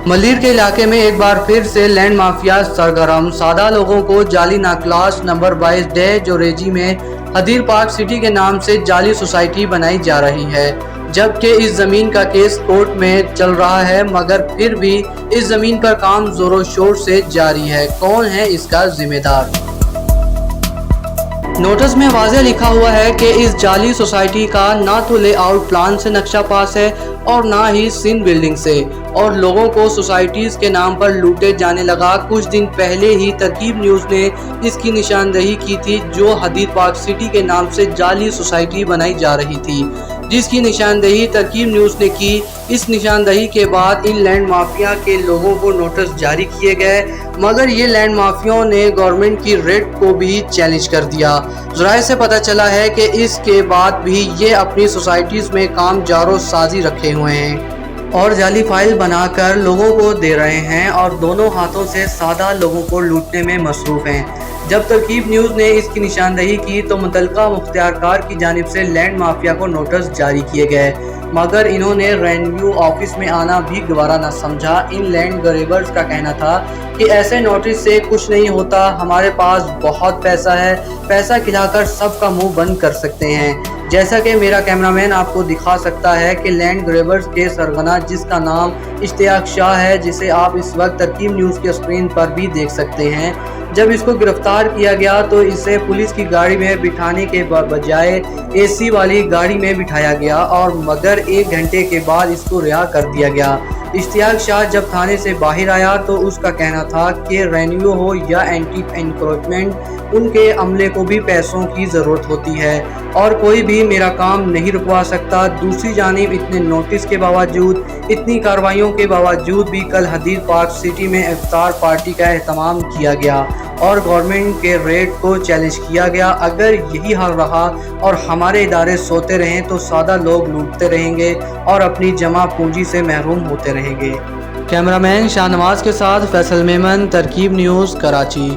मलिर के इलाके में एक बार फिर से लैंड माफिया सरगर्म। सादा लोगों को जाली नाक्लास नंबर 22 डे जोरेजी में हदीर पार्क सिटी के नाम से जाली सोसाइटी बनाई जा रही है, जबकि इस जमीन का केस कोर्ट में चल रहा है, मगर फिर भी इस जमीन पर काम जोरों शोर से जारी है। कौन है इसका जिम्मेदार? नोटिस में वाज़ेह लिखा हुआ है कि इस जाली सोसाइटी का ना तो लेआउट प्लान से नक्शा पास है और ना ही सिन बिल्डिंग से, और लोगों को सोसाइटीज़ के नाम पर लूटे जाने लगा। कुछ दिन पहले ही तरकीब न्यूज़ ने इसकी निशानदेही की थी, जो हदीर पार्क सिटी के नाम से जाली सोसाइटी बनाई जा रही थी, जिसकी निशानदेही तरकीब न्यूज़ ने की। इस निशानदेही के बाद इन लैंड माफिया के लोगों को नोटिस जारी किए गए, मगर ये लैंड माफियाओं ने गवर्नमेंट की रेड को भी चैलेंज कर दिया। ज़राए से पता चला है कि इसके बाद भी ये अपनी सोसाइटीज़ में काम जारो साजी रखे हुए हैं और जाली फाइल बनाकर लोगों को दे रहे हैं, और दोनों हाथों से सादा लोगों को लूटने में मसरूफ़ हैं। जब तरकीब न्यूज़ ने इसकी निशानदेही की तो मुतल्लिका मुख्तियारकार की जानिब से लैंड माफिया को नोटिस जारी किए गए, मगर इन्होंने रेवेन्यू ऑफिस में आना भी गवारा न समझा। इन लैंड ग्रेबर्स का कहना था कि ऐसे नोटिस से कुछ नहीं होता, हमारे पास बहुत पैसा है, पैसा खिलाकर सबका मुंह बंद कर सकते हैं। जैसा कि मेरा कैमरामैन आपको दिखा सकता है कि लैंड ग्रेबर्स के सरगना, जिसका नाम इश्तियाक शाह है, जिसे आप इस वक्त तरकीब न्यूज़ के स्क्रीन पर भी देख सकते हैं, जब इसको गिरफ्तार किया गया तो इसे पुलिस की गाड़ी में बिठाने के बजाय एसी वाली गाड़ी में बिठाया गया, और मगर 1 घंटे के बाद इसको रिहा कर दिया गया। इश्तियाक शाह जब थाने से बाहर आया तो उसका कहना था कि रेवेन्यू हो या एंटी एनक्रोचमेंट, उनके अमले को भी पैसों की ज़रूरत होती है और कोई भी मेरा काम नहीं रुकवा सकता। दूसरी जानिब इतने नोटिस के बावजूद, इतनी कार्रवाइयों के बावजूद भी कल हदीर पार्क सिटी में इफ्तार पार्टी का एहतमाम किया गया और गवर्नमेंट के रेट को चैलेंज किया गया। अगर यही हाल रहा और हमारे इदारे सोते रहें तो सादा लोग लूटते रहेंगे और अपनी जमा पूंजी से महरूम होते रहेंगे। कैमरामैन शाहनवाज के साथ फैसल मेमन, तरकीब न्यूज़, कराची।